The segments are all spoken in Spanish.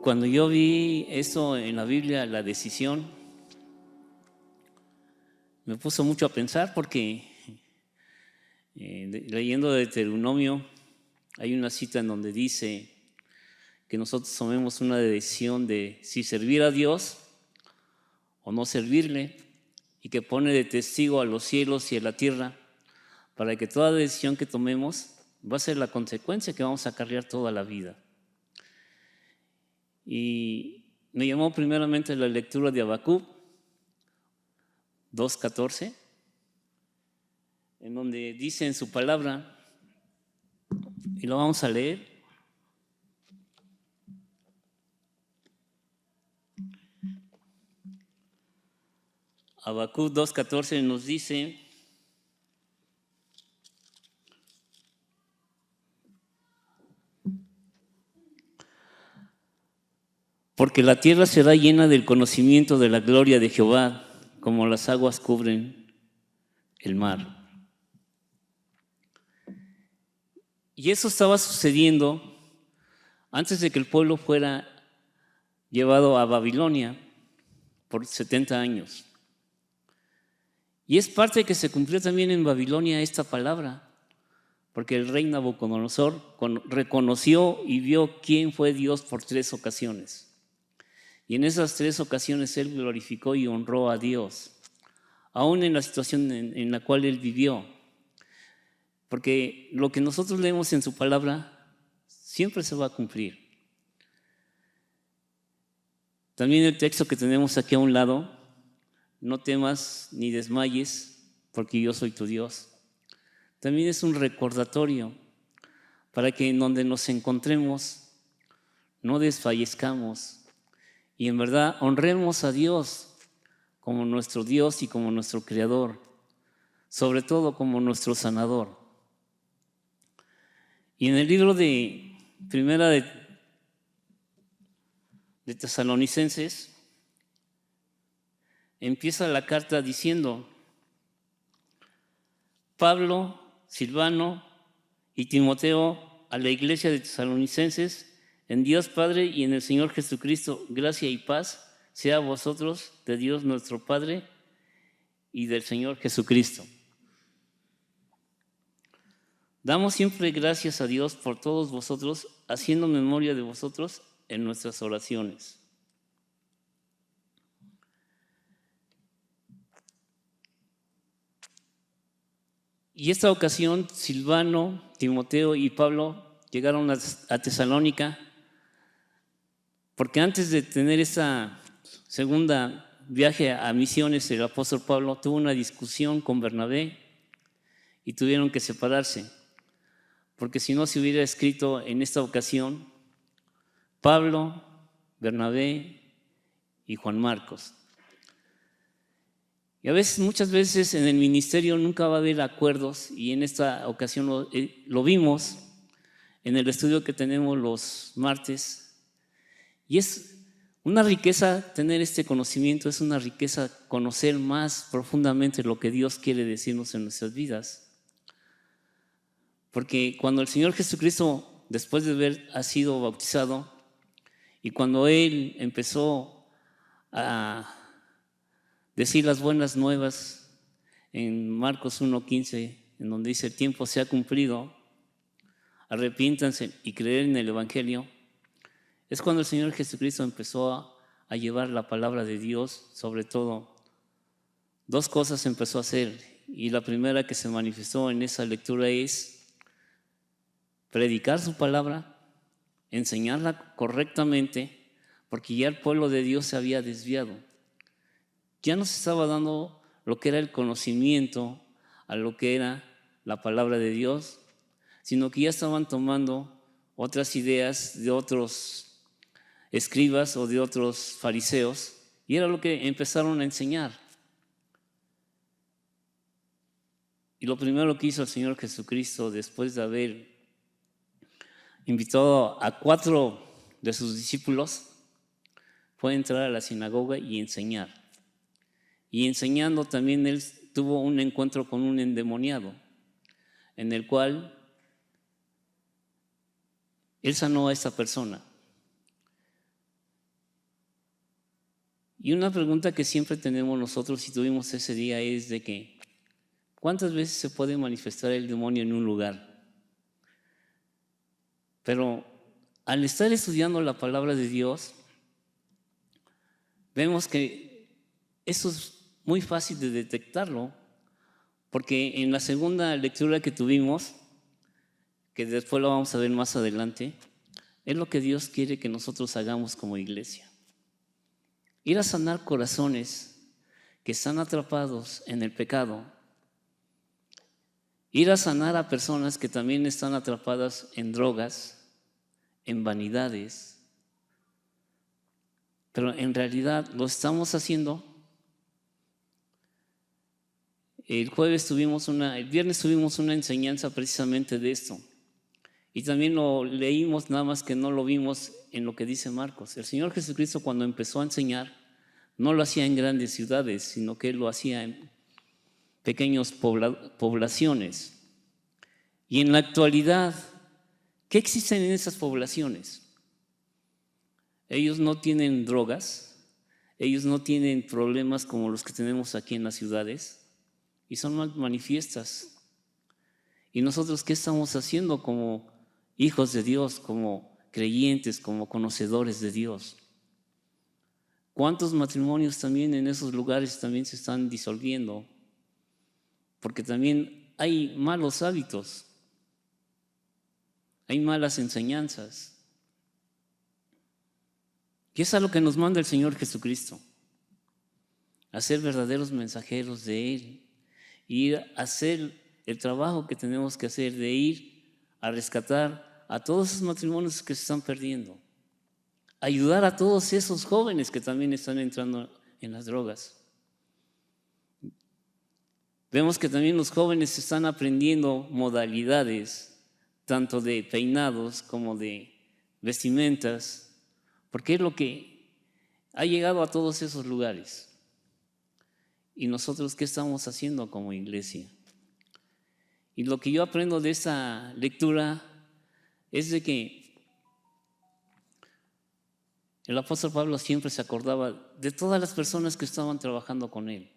Cuando yo vi eso en la Biblia, la decisión, me puso mucho a pensar porque leyendo de Deuteronomio hay una cita en donde dice que nosotros tomemos una decisión de si servir a Dios o no servirle, y que pone de testigo a los cielos y a la tierra para que toda decisión que tomemos va a ser la consecuencia que vamos a acarrear toda la vida. Y me llamó primeramente la lectura de Habacuc 2:14, en donde dice en su palabra, y lo vamos a leer: Habacuc 2:14 nos dice: porque la tierra será llena del conocimiento de la gloria de Jehová, como las aguas cubren el mar. Y eso estaba sucediendo antes de que el pueblo fuera llevado a Babilonia por 70 años. Y es parte de que se cumplió también en Babilonia esta palabra, porque el rey Nabucodonosor reconoció y vio quién fue Dios por 3 ocasiones. Y en esas 3 ocasiones él glorificó y honró a Dios, aún en la situación en la cual él vivió. Porque lo que nosotros leemos en su palabra siempre se va a cumplir. También el texto que tenemos aquí a un lado: no temas ni desmayes, porque yo soy tu Dios. También es un recordatorio para que en donde nos encontremos no desfallezcamos y en verdad honremos a Dios como nuestro Dios y como nuestro Creador, sobre todo como nuestro sanador. Y en el libro de Primera de Tesalonicenses empieza la carta diciendo: Pablo, Silvano y Timoteo, a la iglesia de Tesalonicenses, en Dios Padre y en el Señor Jesucristo, gracia y paz sea a vosotros de Dios nuestro Padre y del Señor Jesucristo. Damos siempre gracias a Dios por todos vosotros, haciendo memoria de vosotros en nuestras oraciones. Y esta ocasión, Silvano, Timoteo y Pablo llegaron a Tesalónica, porque antes de tener esa segunda viaje a misiones, el apóstol Pablo tuvo una discusión con Bernabé y tuvieron que separarse, porque si no se hubiera escrito en esta ocasión Pablo, Bernabé y Juan Marcos. Y muchas veces en el ministerio nunca va a haber acuerdos, y en esta ocasión lo vimos en el estudio que tenemos los martes. Y es una riqueza tener este conocimiento, es una riqueza conocer más profundamente lo que Dios quiere decirnos en nuestras vidas. Porque cuando el Señor Jesucristo, después de haber sido bautizado, y cuando Él empezó a decir las buenas nuevas en Marcos 1:15, en donde dice: el tiempo se ha cumplido, arrepiéntanse y creer en el Evangelio, es cuando el Señor Jesucristo empezó a llevar la palabra de Dios. Sobre todo, 2 cosas empezó a hacer, y la primera que se manifestó en esa lectura es predicar su palabra, enseñarla correctamente, porque ya el pueblo de Dios se había desviado. Ya no se estaba dando lo que era el conocimiento a lo que era la palabra de Dios, sino que ya estaban tomando otras ideas de otros escribas o de otros fariseos, y era lo que empezaron a enseñar. Y lo primero que hizo el Señor Jesucristo, después de haber invitado a 4 de sus discípulos, fue entrar a la sinagoga y enseñar. Y enseñando también él tuvo un encuentro con un endemoniado, en el cual él sanó a esa persona. Y una pregunta que siempre tenemos nosotros y tuvimos ese día es de que, ¿cuántas veces se puede manifestar el demonio en un lugar? Pero al estar estudiando la palabra de Dios, vemos que eso es muy fácil de detectarlo, porque en la segunda lectura que tuvimos, que después lo vamos a ver más adelante, es lo que Dios quiere que nosotros hagamos como iglesia. Ir a sanar corazones que están atrapados en el pecado. Ir a sanar a personas que también están atrapadas en drogas, en vanidades. Pero en realidad lo estamos haciendo. El viernes tuvimos una enseñanza precisamente de esto. Y también lo leímos, nada más que no lo vimos en lo que dice Marcos. El Señor Jesucristo, cuando empezó a enseñar, no lo hacía en grandes ciudades, sino que Él lo hacía en pequeñas poblaciones. Y en la actualidad, ¿qué existen en esas poblaciones? Ellos no tienen drogas, ellos no tienen problemas como los que tenemos aquí en las ciudades, y son manifiestas. ¿Y nosotros qué estamos haciendo como hijos de Dios, como creyentes, como conocedores de Dios? ¿Cuántos matrimonios también en esos lugares también se están disolviendo? Porque también hay malos hábitos, hay malas enseñanzas. Y es a lo que nos manda el Señor Jesucristo, a ser verdaderos mensajeros de Él, ir a hacer el trabajo que tenemos que hacer, de ir a rescatar a todos esos matrimonios que se están perdiendo, ayudar a todos esos jóvenes que también están entrando en las drogas. Vemos que también los jóvenes están aprendiendo modalidades, tanto de peinados como de vestimentas, porque es lo que ha llegado a todos esos lugares. ¿Y nosotros qué estamos haciendo como iglesia? Y lo que yo aprendo de esta lectura es de que el apóstol Pablo siempre se acordaba de todas las personas que estaban trabajando con él,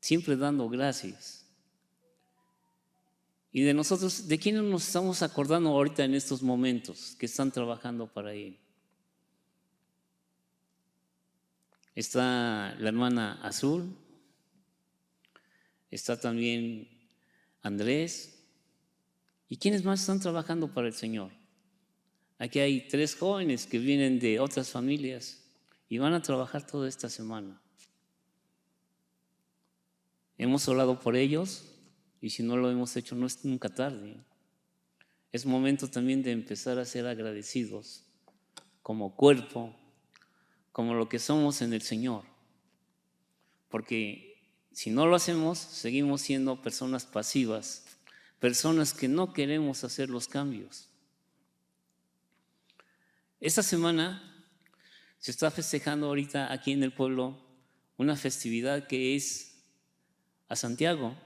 siempre dando gracias. Y de nosotros, ¿de quiénes nos estamos acordando ahorita en estos momentos que están trabajando para él? Está la hermana Azul, está también Andrés. ¿Y quiénes más están trabajando para el Señor? Aquí hay 3 jóvenes que vienen de otras familias y van a trabajar toda esta semana. Hemos orado por ellos y si no lo hemos hecho no es nunca tarde. Es momento también de empezar a ser agradecidos como cuerpo, como lo que somos en el Señor. Porque si no lo hacemos, seguimos siendo personas pasivas, personas que no queremos hacer los cambios. Esta semana se está festejando ahorita aquí en el pueblo una festividad que es a Santiago.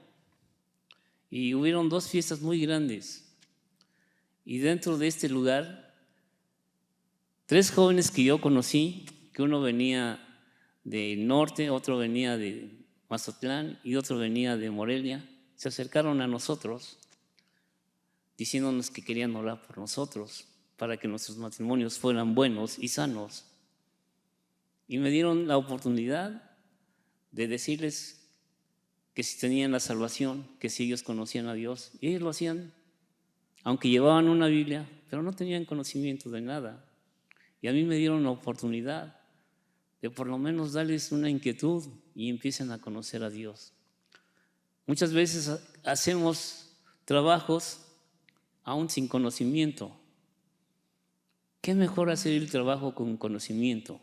Y hubieron 2 fiestas muy grandes. Y dentro de este lugar, 3 jóvenes que yo conocí, que uno venía del norte, otro venía de Mazatlán y otro venía de Morelia, se acercaron a nosotros diciéndonos que querían orar por nosotros para que nuestros matrimonios fueran buenos y sanos. Y me dieron la oportunidad de decirles que si tenían la salvación, que si ellos conocían a Dios. Y ellos lo hacían, aunque llevaban una Biblia, pero no tenían conocimiento de nada. Y a mí me dieron la oportunidad de por lo menos darles una inquietud y empiecen a conocer a Dios. Muchas veces hacemos trabajos aún sin conocimiento. ¿Qué mejor hacer el trabajo con conocimiento?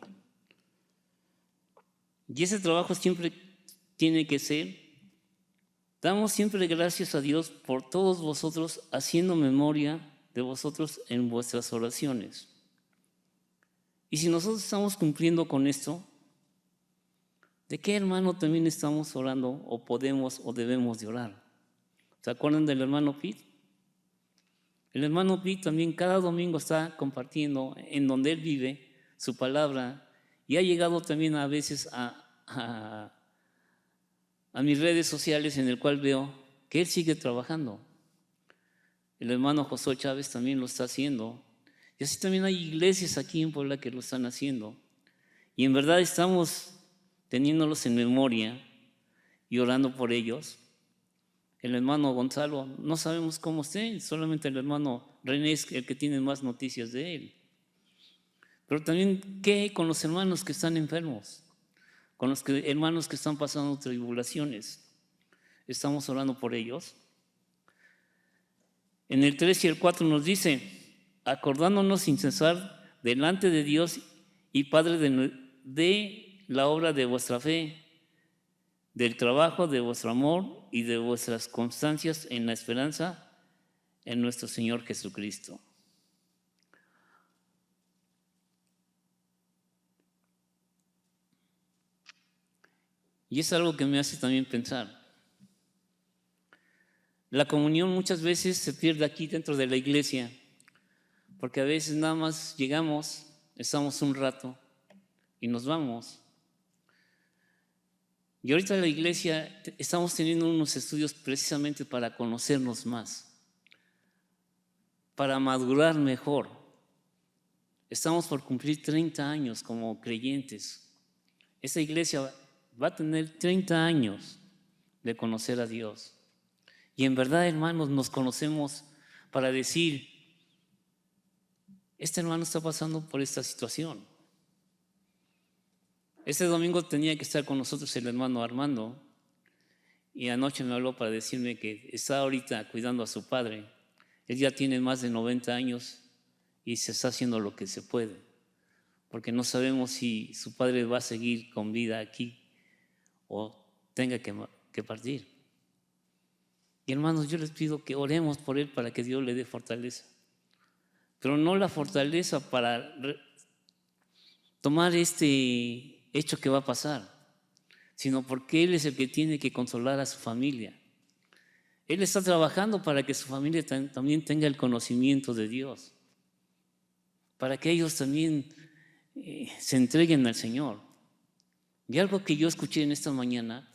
Y ese trabajo siempre tiene que ser, damos siempre gracias a Dios por todos vosotros, haciendo memoria de vosotros en vuestras oraciones. Y si nosotros estamos cumpliendo con esto, ¿de qué hermano también estamos orando o podemos o debemos de orar? ¿Se acuerdan del hermano Pete? El hermano Pete también cada domingo está compartiendo en donde él vive su palabra Y ha llegado también a veces a mis redes sociales, en el cual veo que él sigue trabajando. El hermano Josué Chávez también lo está haciendo. Y así también hay iglesias aquí en Puebla que lo están haciendo. Y en verdad estamos teniéndolos en memoria y orando por ellos. El hermano Gonzalo, no sabemos cómo esté, solamente el hermano René es el que tiene más noticias de él. Pero también, ¿qué con los hermanos que están enfermos? Con los hermanos que están pasando tribulaciones. ¿Estamos orando por ellos? En el 3 y el 4 nos dice: acordándonos sin cesar delante de Dios y Padre de la obra de vuestra fe, del trabajo de vuestro amor y de vuestras constancias en la esperanza en nuestro Señor Jesucristo. Y es algo que me hace también pensar. La comunión muchas veces se pierde aquí dentro de la iglesia, porque a veces nada más llegamos, estamos un rato y nos vamos. Y ahorita en la iglesia estamos teniendo unos estudios precisamente para conocernos más, para madurar mejor. Estamos por cumplir 30 años como creyentes. Esta iglesia va a tener 30 años de conocer a Dios. Y en verdad, hermanos, nos conocemos para decir: este hermano está pasando por esta situación. Este domingo tenía que estar con nosotros el hermano Armando, y anoche me habló para decirme que está ahorita cuidando a su padre. Él ya tiene más de 90 años y se está haciendo lo que se puede, porque no sabemos si su padre va a seguir con vida aquí o tenga que partir. Y hermanos, yo les pido que oremos por él para que Dios le dé fortaleza, pero no la fortaleza para tomar este hecho que va a pasar, sino porque él es el que tiene que consolar a su familia. Él está trabajando para que su familia también tenga el conocimiento de Dios, para que ellos también se entreguen al Señor. Y algo que yo escuché en esta mañana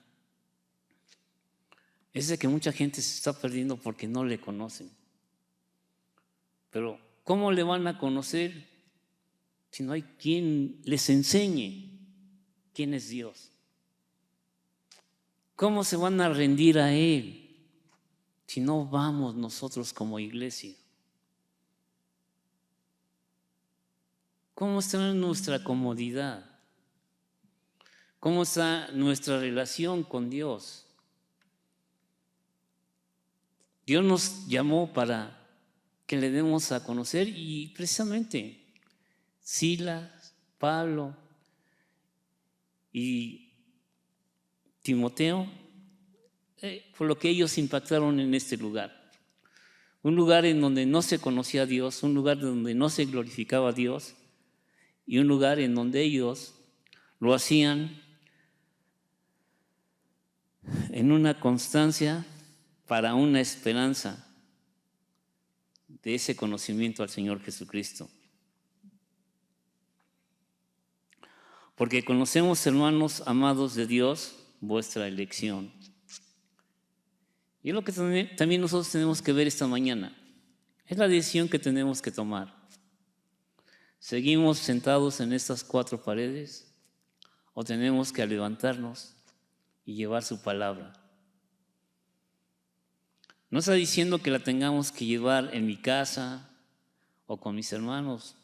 es de que mucha gente se está perdiendo porque no le conocen. Pero ¿cómo le van a conocer si no hay quien les enseñe quién es Dios? ¿Cómo se van a rendir a Él si no vamos nosotros como iglesia? ¿Cómo está nuestra comodidad? ¿Cómo está nuestra relación con Dios? Dios nos llamó para que le demos a conocer, y precisamente Silas, Pablo y Timoteo, por lo que ellos impactaron en este lugar. Un lugar en donde no se conocía a Dios, un lugar donde no se glorificaba a Dios, y un lugar en donde ellos lo hacían en una constancia para una esperanza de ese conocimiento al Señor Jesucristo. Porque conocemos, hermanos amados de Dios, vuestra elección. Y es lo que también nosotros tenemos que ver esta mañana. Es la decisión que tenemos que tomar. ¿Seguimos sentados en estas 4 paredes o tenemos que levantarnos y llevar su palabra? No está diciendo que la tengamos que llevar en mi casa o con mis hermanos,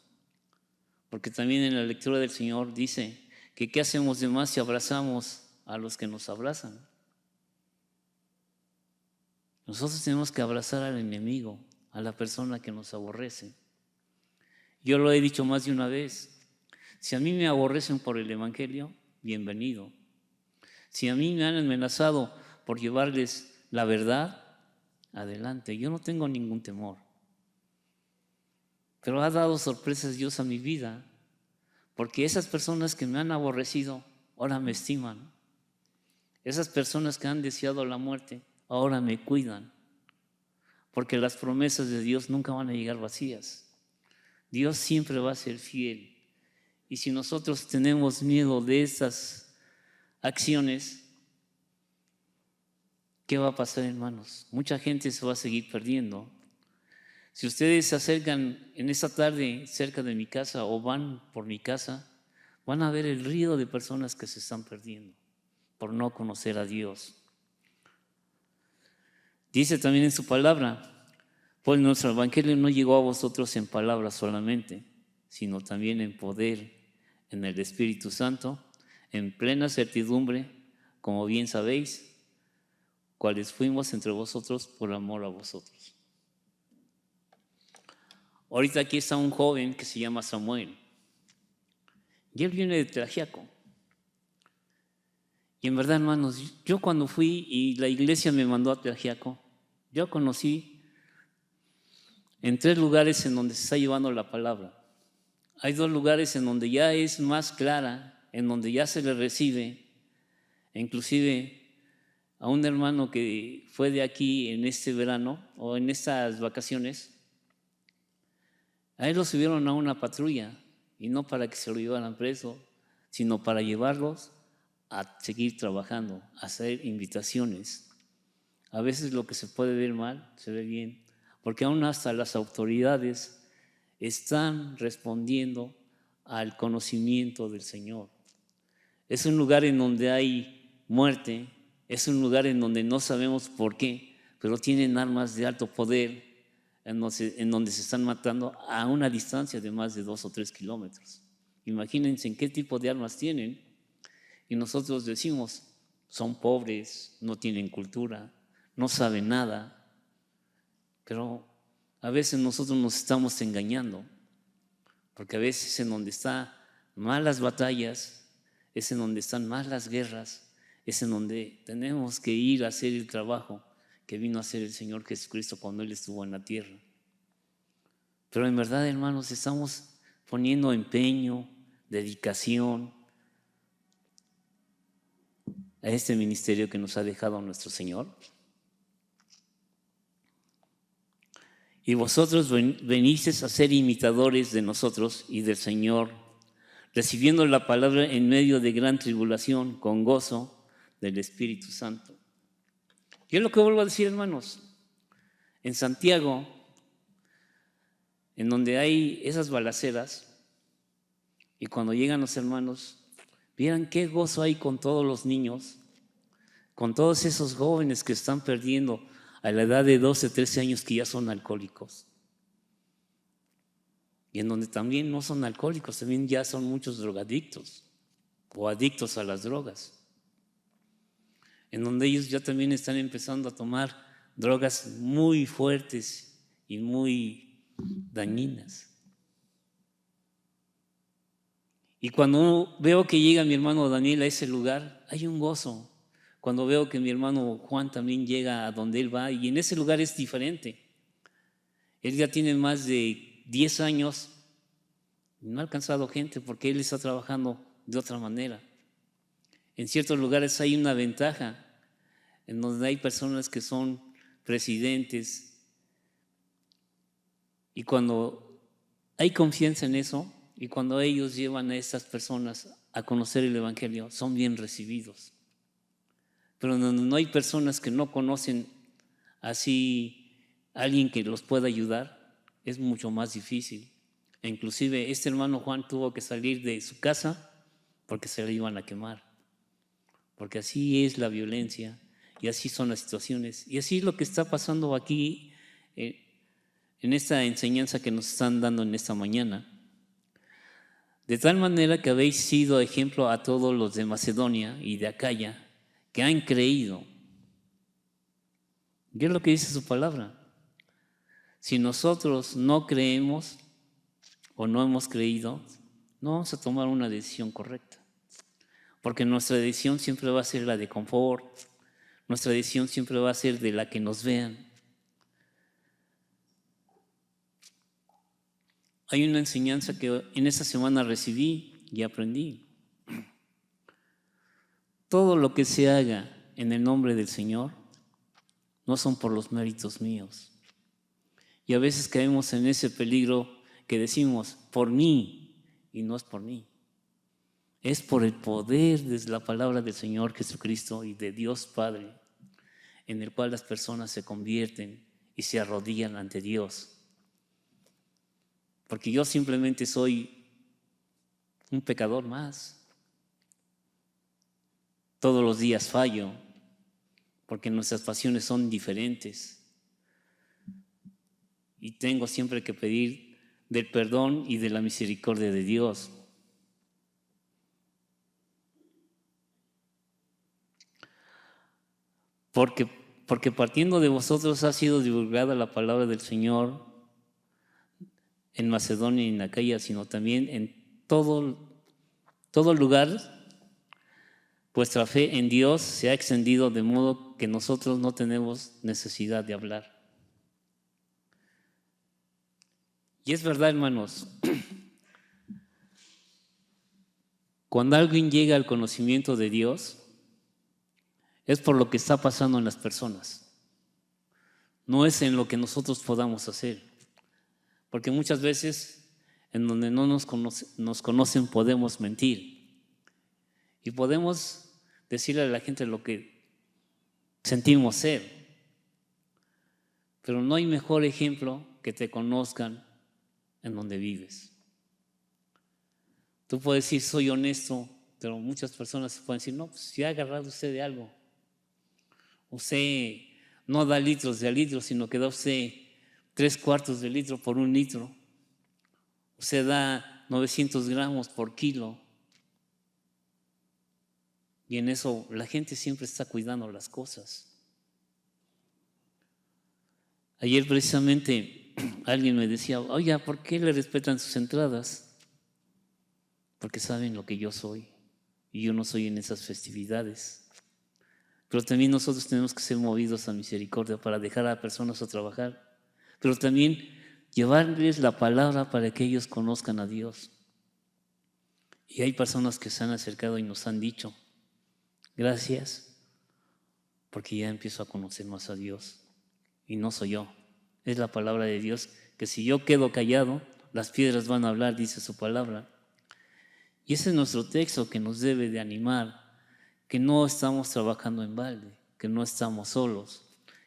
porque también en la lectura del Señor dice que ¿qué hacemos de más si abrazamos a los que nos abrazan? Nosotros tenemos que abrazar al enemigo, a la persona que nos aborrece. Yo lo he dicho más de una vez: si a mí me aborrecen por el Evangelio, bienvenido. Si a mí me han amenazado por llevarles la verdad, adelante, yo no tengo ningún temor. Pero ha dado sorpresas Dios a mi vida, porque esas personas que me han aborrecido ahora me estiman. Esas personas que han deseado la muerte ahora me cuidan, porque las promesas de Dios nunca van a llegar vacías. Dios siempre va a ser fiel Y si nosotros tenemos miedo de estas acciones, ¿qué va a pasar, hermanos? Mucha gente se va a seguir perdiendo. Si ustedes se acercan en esta tarde cerca de mi casa o van por mi casa, van a ver el río de personas que se están perdiendo por no conocer a Dios. Dice también en su palabra, pues nuestro evangelio no llegó a vosotros en palabras solamente, sino también en poder, en el Espíritu Santo, en plena certidumbre, como bien sabéis, cuáles fuimos entre vosotros por amor a vosotros. Ahorita aquí está un joven que se llama Samuel, y él viene de Tlaxiaco. Y en verdad, hermanos, yo cuando fui y la iglesia me mandó a Tlaxiaco, yo conocí en 3 lugares en donde se está llevando la palabra. Hay 2 lugares en donde ya es más clara, en donde ya se le recibe, inclusive a un hermano que fue de aquí en este verano o en estas vacaciones, a él lo subieron a una patrulla, y no para que se lo llevaran preso, sino para llevarlos a seguir trabajando, a hacer invitaciones. A veces lo que se puede ver mal, se ve bien, porque aún hasta las autoridades están respondiendo al conocimiento del Señor. Es un lugar en donde hay muerte, es un lugar en donde no sabemos por qué, pero tienen armas de alto poder en donde se están matando a una distancia de más de 2 o 3 kilómetros. Imagínense en qué tipo de armas tienen. Y nosotros decimos, son pobres, no tienen cultura, no saben nada. Pero a veces nosotros nos estamos engañando, porque a veces en donde están más las batallas, es en donde están más las guerras, es en donde tenemos que ir a hacer el trabajo que vino a hacer el Señor Jesucristo cuando Él estuvo en la tierra. Pero en verdad, hermanos, estamos poniendo empeño, dedicación a este ministerio que nos ha dejado nuestro Señor. Y vosotros venisteis a ser imitadores de nosotros y del Señor, recibiendo la palabra en medio de gran tribulación, con gozo del Espíritu Santo. Y es lo que vuelvo a decir, hermanos. En Santiago, en donde hay esas balaceras, y cuando llegan los hermanos, vieran qué gozo hay con todos los niños, con todos esos jóvenes que están perdiendo a la edad de 12, 13 años, que ya son alcohólicos. Y en donde también no son alcohólicos, también ya son muchos drogadictos o adictos a las drogas. En donde ellos ya también están empezando a tomar drogas muy fuertes y muy dañinas. Y cuando veo que llega mi hermano Daniel a ese lugar, hay un gozo. Cuando veo que mi hermano Juan también llega a donde él va, y en ese lugar es diferente. Él ya tiene más de 10 años, no ha alcanzado gente porque él está trabajando de otra manera. En ciertos lugares hay una ventaja, en donde hay personas que son presidentes, y cuando hay confianza en eso, y cuando ellos llevan a estas personas a conocer el Evangelio, son bien recibidos. Pero donde no hay personas que no conocen así a alguien que los pueda ayudar, es mucho más difícil. E inclusive este hermano Juan tuvo que salir de su casa porque se le iban a quemar. Porque así es la violencia y así son las situaciones. Y así es lo que está pasando aquí en esta enseñanza que nos están dando en esta mañana. De tal manera que habéis sido ejemplo a todos los de Macedonia y de Acaya, que han creído. ¿Qué es lo que dice su palabra? Si nosotros no creemos o no hemos creído, no vamos a tomar una decisión correcta. Porque nuestra decisión siempre va a ser la de confort, nuestra decisión siempre va a ser de la que nos vean. Hay una enseñanza que en esta semana recibí y aprendí. Todo lo que se haga en el nombre del Señor no son por los méritos míos. Y a veces caemos en ese peligro que decimos, por mí, y no es por mí. Es por el poder de la palabra del Señor Jesucristo y de Dios Padre, en el cual las personas se convierten y se arrodillan ante Dios. Porque yo simplemente soy un pecador más. Todos los días fallo, porque nuestras pasiones son diferentes. Y tengo siempre que pedir del perdón y de la misericordia de Dios. Porque partiendo de vosotros ha sido divulgada la palabra del Señor en Macedonia y en Acaya, sino también en todo lugar. Vuestra fe en Dios se ha extendido de modo que nosotros no tenemos necesidad de hablar. Y es verdad, hermanos, cuando alguien llega al conocimiento de Dios, es por lo que está pasando en las personas. No es en lo que nosotros podamos hacer. Porque muchas veces en donde no nos conocen podemos mentir. Y podemos decirle a la gente lo que sentimos ser. Pero no hay mejor ejemplo que te conozcan en donde vives. Tú puedes decir, soy honesto, pero muchas personas pueden decir, no, pues si ha agarrado usted de algo. Usted no da litros de a litro, sino que da usted 3/4 de litro por 1 litro. Usted da 900 gramos por kilo. Y en eso la gente siempre está cuidando las cosas. Ayer precisamente alguien me decía, oiga, ¿por qué le respetan sus entradas? Porque saben lo que yo soy. Y yo no soy en esas festividades. Pero también nosotros tenemos que ser movidos a misericordia para dejar a personas a trabajar. Pero también llevarles la palabra para que ellos conozcan a Dios. Y hay personas que se han acercado y nos han dicho, gracias, porque ya empiezo a conocer más a Dios. Y no soy yo, es la palabra de Dios, que si yo quedo callado, las piedras van a hablar, dice su palabra. Y ese es nuestro texto que nos debe de animar, que no estamos trabajando en balde, que no estamos solos,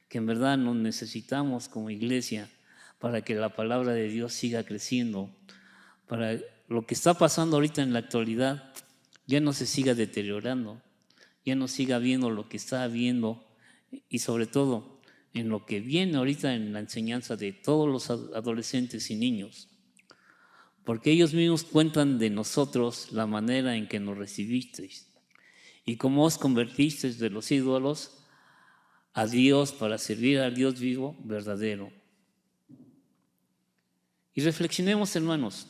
que en verdad nos necesitamos como iglesia para que la palabra de Dios siga creciendo, para lo que está pasando ahorita en la actualidad ya no se siga deteriorando, ya no siga viendo lo que está viendo y sobre todo en lo que viene ahorita en la enseñanza de todos los adolescentes y niños. Porque ellos mismos cuentan de nosotros la manera en que nos recibisteis y cómo os convertisteis de los ídolos a Dios para servir al Dios vivo, verdadero. Y reflexionemos, hermanos,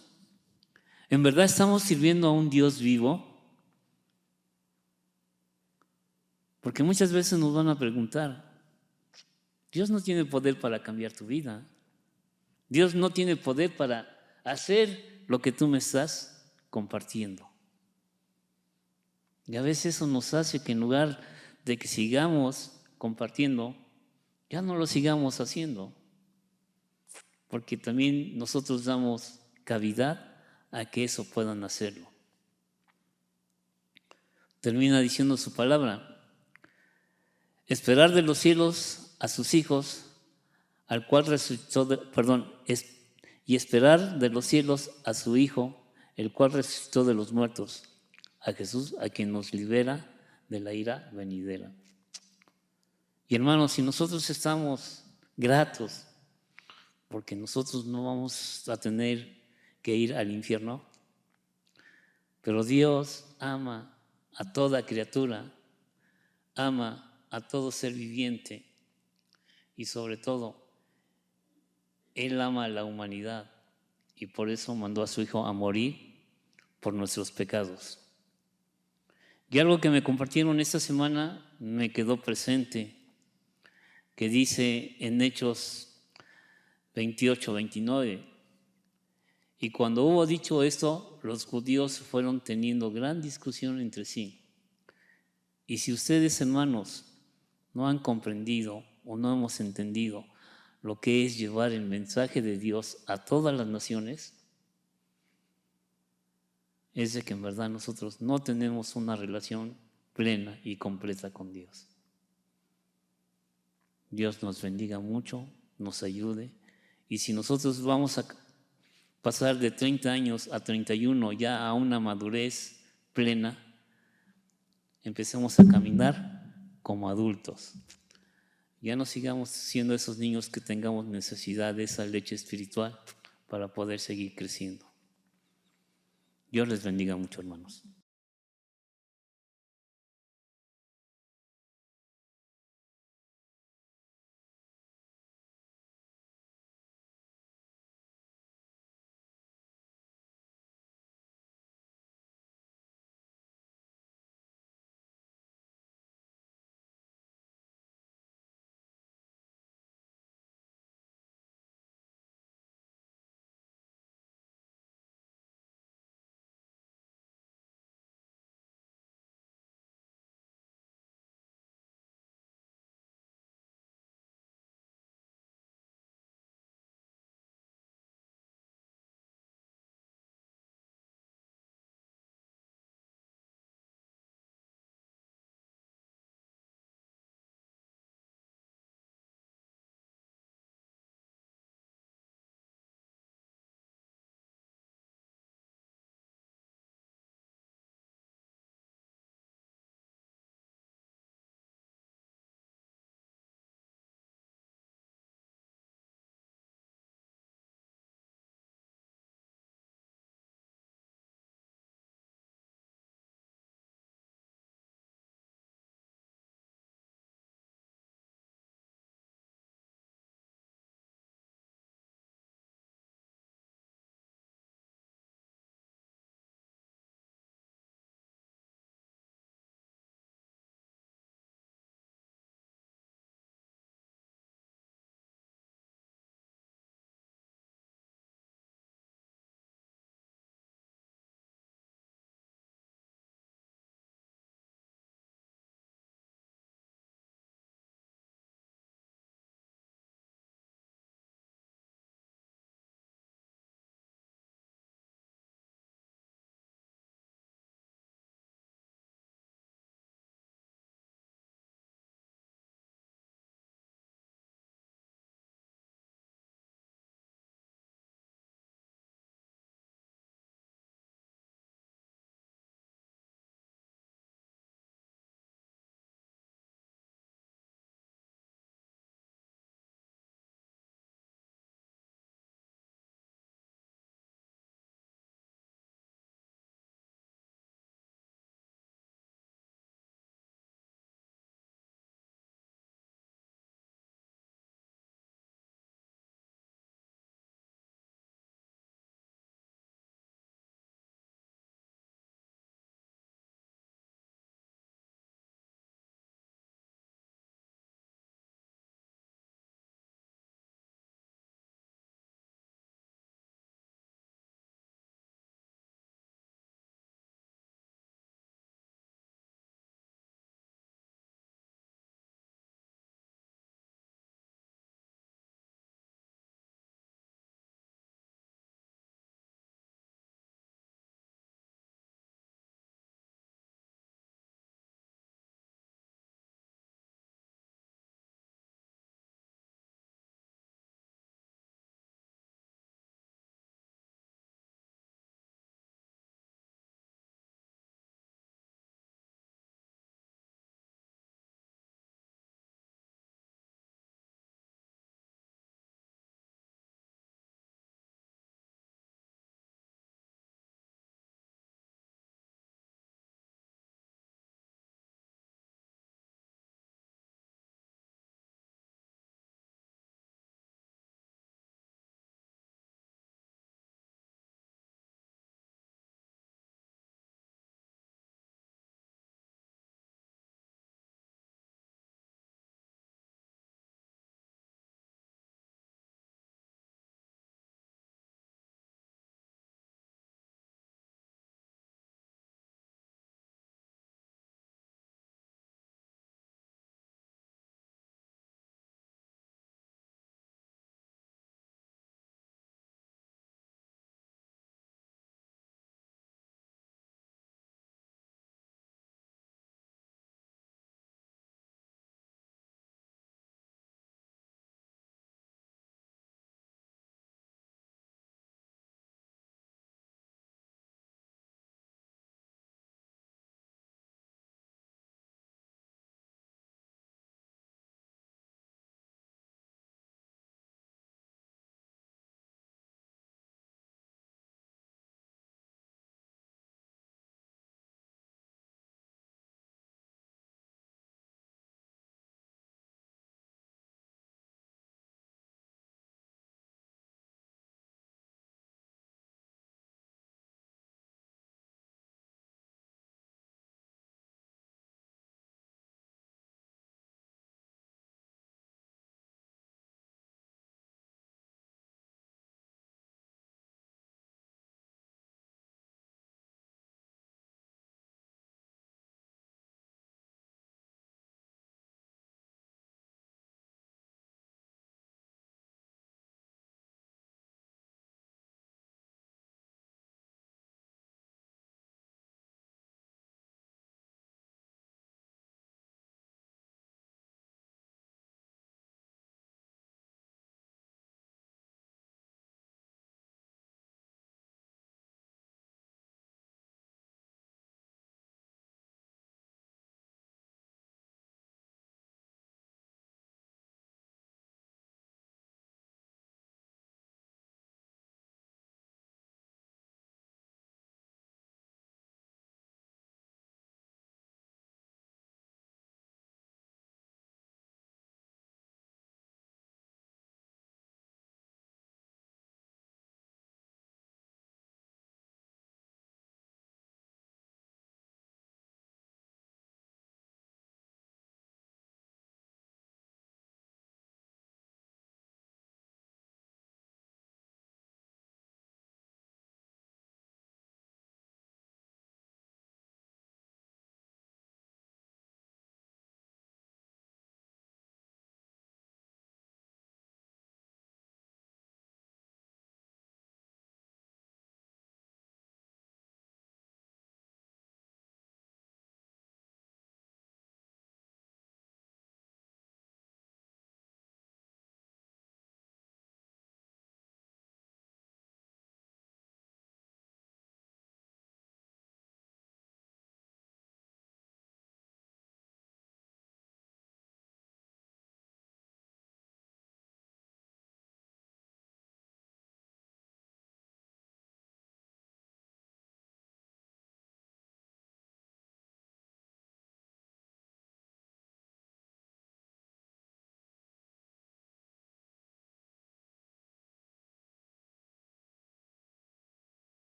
¿en verdad estamos sirviendo a un Dios vivo? Porque muchas veces nos van a preguntar, Dios no tiene poder para cambiar tu vida. Dios no tiene poder para hacer lo que tú me estás compartiendo. Y a veces eso nos hace que en lugar de que sigamos compartiendo, ya no lo sigamos haciendo. Porque también nosotros damos cavidad a que eso puedan hacerlo. Termina diciendo su palabra. Esperar de los cielos a sus hijos, al cual resucitó, y esperar de los cielos a su Hijo, el cual resucitó de los muertos, a Jesús, a quien nos libera de la ira venidera. Y hermanos, si nosotros estamos gratos, porque nosotros no vamos a tener que ir al infierno, pero Dios ama a toda criatura, ama a todo ser viviente y sobre todo, Él ama a la humanidad y por eso mandó a su Hijo a morir por nuestros pecados. Y algo que me compartieron esta semana me quedó presente, que dice en Hechos 28-29, y cuando hubo dicho esto, los judíos fueron teniendo gran discusión entre sí. Y si ustedes, hermanos, no han comprendido o no hemos entendido lo que es llevar el mensaje de Dios a todas las naciones, es de que en verdad nosotros no tenemos una relación plena y completa con Dios. Dios nos bendiga mucho, nos ayude, y si nosotros vamos a pasar de 30 años a 31 ya a una madurez plena, empecemos a caminar como adultos. Ya no sigamos siendo esos niños que tengamos necesidad de esa leche espiritual para poder seguir creciendo. Dios les bendiga mucho, hermanos.